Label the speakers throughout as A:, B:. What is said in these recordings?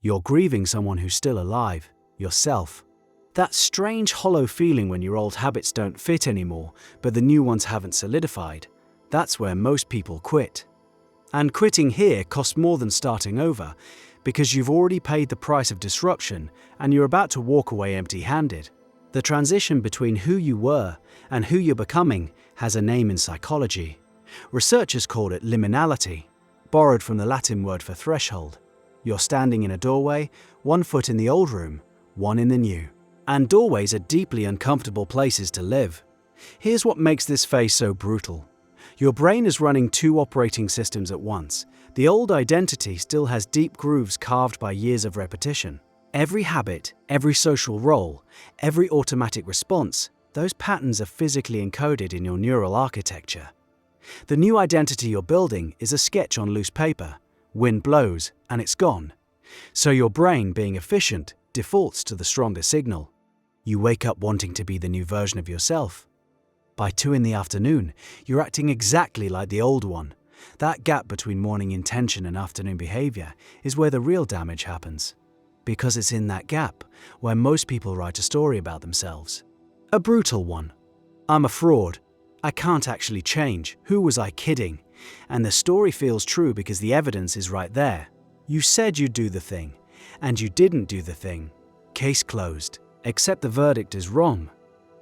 A: You're grieving someone who's still alive, yourself. That strange hollow feeling when your old habits don't fit anymore, but the new ones haven't solidified. That's where most people quit. And quitting here costs more than starting over, because you've already paid the price of disruption and you're about to walk away empty-handed. The transition between who you were and who you're becoming has a name in psychology. Researchers call it liminality, borrowed from the Latin word for threshold. You're standing in a doorway, one foot in the old room, one in the new. And doorways are deeply uncomfortable places to live. Here's what makes this phase so brutal. Your brain is running two operating systems at once. The old identity still has deep grooves carved by years of repetition. Every habit, every social role, every automatic response, those patterns are physically encoded in your neural architecture. The new identity you're building is a sketch on loose paper. Wind blows, and it's gone. So your brain, being efficient, defaults to the stronger signal. You wake up wanting to be the new version of yourself. By 2 p.m, you're acting exactly like the old one. That gap between morning intention and afternoon behavior is where the real damage happens. Because it's in that gap where most people write a story about themselves. A brutal one. I'm a fraud. I can't actually change. Who was I kidding? And the story feels true because the evidence is right there. You said you'd do the thing, and you didn't do the thing. Case closed. Except the verdict is wrong.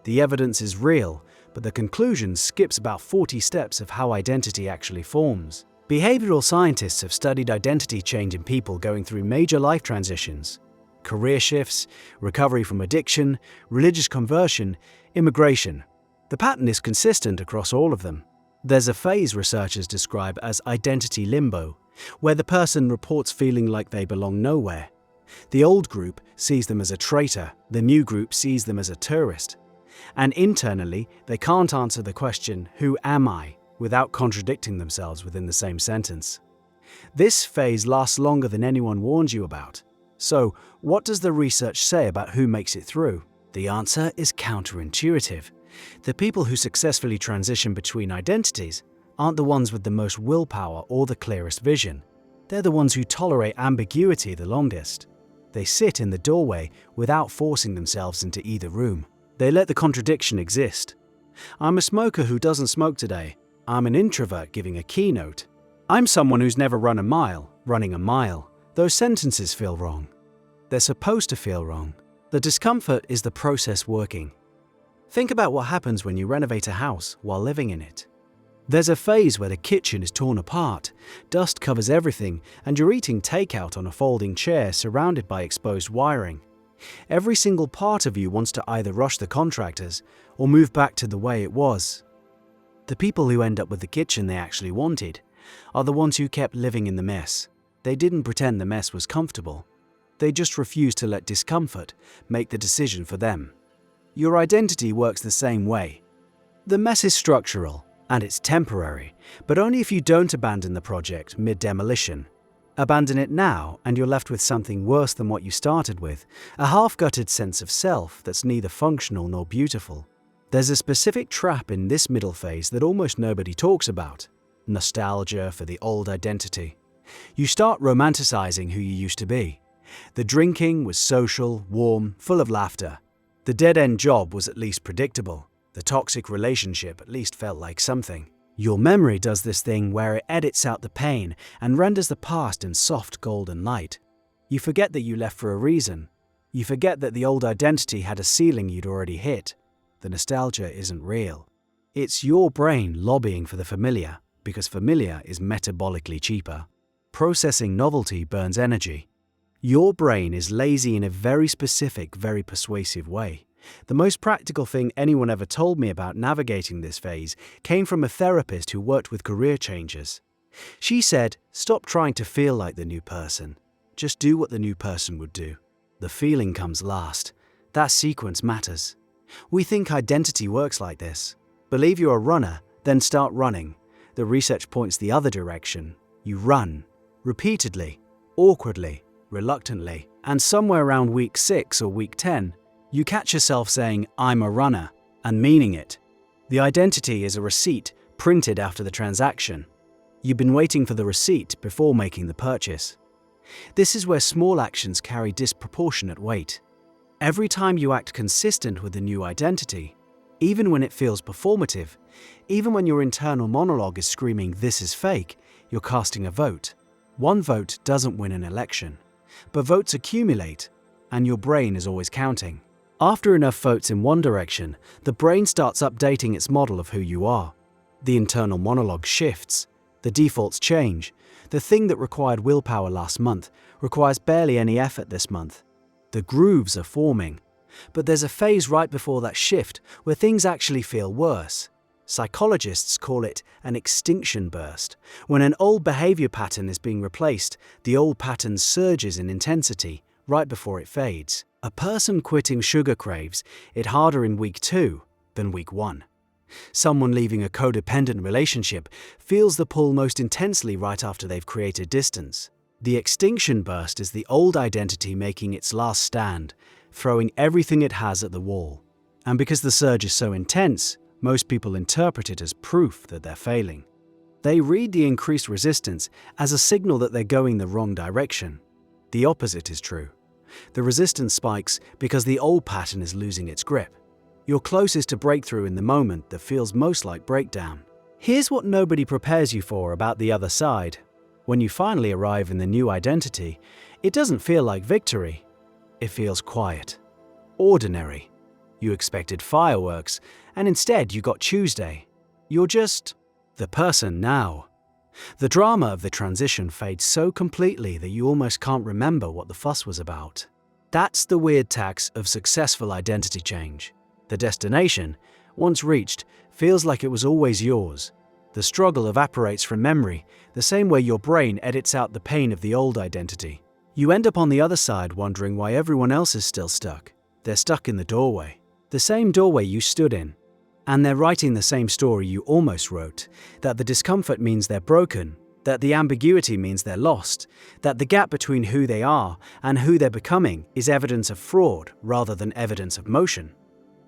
A: The evidence is real, but the conclusion skips about 40 steps of how identity actually forms. Behavioral scientists have studied identity change in people going through major life transitions. Career shifts, recovery from addiction, religious conversion, immigration. The pattern is consistent across all of them. There's a phase researchers describe as identity limbo, where the person reports feeling like they belong nowhere. The old group sees them as a traitor, the new group sees them as a tourist. And internally, they can't answer the question, "Who am I?" without contradicting themselves within the same sentence. This phase lasts longer than anyone warns you about. So, what does the research say about who makes it through? The answer is counterintuitive. The people who successfully transition between identities aren't the ones with the most willpower or the clearest vision. They're the ones who tolerate ambiguity the longest. They sit in the doorway without forcing themselves into either room. They let the contradiction exist. I'm a smoker who doesn't smoke today. I'm an introvert giving a keynote. I'm someone who's never run a mile, running a mile. Those sentences feel wrong. They're supposed to feel wrong. The discomfort is the process working. Think about what happens when you renovate a house while living in it. There's a phase where the kitchen is torn apart, dust covers everything, and you're eating takeout on a folding chair surrounded by exposed wiring. Every single part of you wants to either rush the contractors or move back to the way it was. The people who end up with the kitchen they actually wanted are the ones who kept living in the mess. They didn't pretend the mess was comfortable. They just refused to let discomfort make the decision for them. Your identity works the same way. The mess is structural, and it's temporary, but only if you don't abandon the project mid-demolition. Abandon it now, and you're left with something worse than what you started with, a half-gutted sense of self that's neither functional nor beautiful. There's a specific trap in this middle phase that almost nobody talks about: nostalgia for the old identity. You start romanticizing who you used to be. The drinking was social, warm, full of laughter. The dead-end job was at least predictable. The toxic relationship at least felt like something. Your memory does this thing where it edits out the pain and renders the past in soft golden light. You forget that you left for a reason. You forget that the old identity had a ceiling you'd already hit. The nostalgia isn't real. It's your brain lobbying for the familiar, because familiar is metabolically cheaper. Processing novelty burns energy. Your brain is lazy in a very specific, very persuasive way. The most practical thing anyone ever told me about navigating this phase came from a therapist who worked with career changers. She said, "Stop trying to feel like the new person. Just do what the new person would do. The feeling comes last. That sequence matters." We think identity works like this. Believe you're a runner, then start running. The research points the other direction. You run, repeatedly, awkwardly, reluctantly, and somewhere around week 6 or week 10, you catch yourself saying, "I'm a runner," and meaning it. The identity is a receipt printed after the transaction. You've been waiting for the receipt before making the purchase. This is where small actions carry disproportionate weight. Every time you act consistent with the new identity, even when it feels performative, even when your internal monologue is screaming, "This is fake," you're casting a vote. One vote doesn't win an election, but votes accumulate, and your brain is always counting. After enough votes in one direction, the brain starts updating its model of who you are. The internal monologue shifts, the defaults change. The thing that required willpower last month requires barely any effort this month. The grooves are forming, but there's a phase right before that shift where things actually feel worse. Psychologists call it an extinction burst. When an old behavior pattern is being replaced, the old pattern surges in intensity right before it fades. A person quitting sugar craves it harder in week 2 than week 1. Someone leaving a codependent relationship feels the pull most intensely right after they've created distance. The extinction burst is the old identity making its last stand, throwing everything it has at the wall. And because the surge is so intense, most people interpret it as proof that they're failing. They read the increased resistance as a signal that they're going the wrong direction. The opposite is true. The resistance spikes because the old pattern is losing its grip. You're closest to breakthrough in the moment that feels most like breakdown. Here's what nobody prepares you for about the other side. When you finally arrive in the new identity, it doesn't feel like victory. It feels quiet, ordinary. You expected fireworks, and instead you got Tuesday. You're just the person now. The drama of the transition fades so completely that you almost can't remember what the fuss was about. That's the weird tax of successful identity change. The destination, once reached, feels like it was always yours. The struggle evaporates from memory, the same way your brain edits out the pain of the old identity. You end up on the other side wondering why everyone else is still stuck. They're stuck in the doorway, the same doorway you stood in. And they're writing the same story you almost wrote, that the discomfort means they're broken, that the ambiguity means they're lost, that the gap between who they are and who they're becoming is evidence of fraud rather than evidence of motion.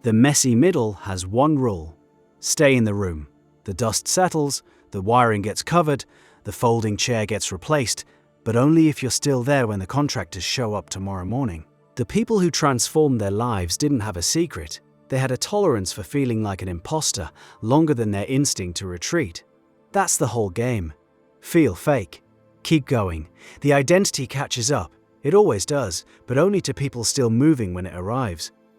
A: The messy middle has one rule: stay in the room. The dust settles, the wiring gets covered, the folding chair gets replaced, but only if you're still there when the contractors show up tomorrow morning. The people who transformed their lives didn't have a secret. They had a tolerance for feeling like an imposter longer than their instinct to retreat. That's the whole game. Feel fake. Keep going. The identity catches up. It always does, but only to people still moving when it arrives.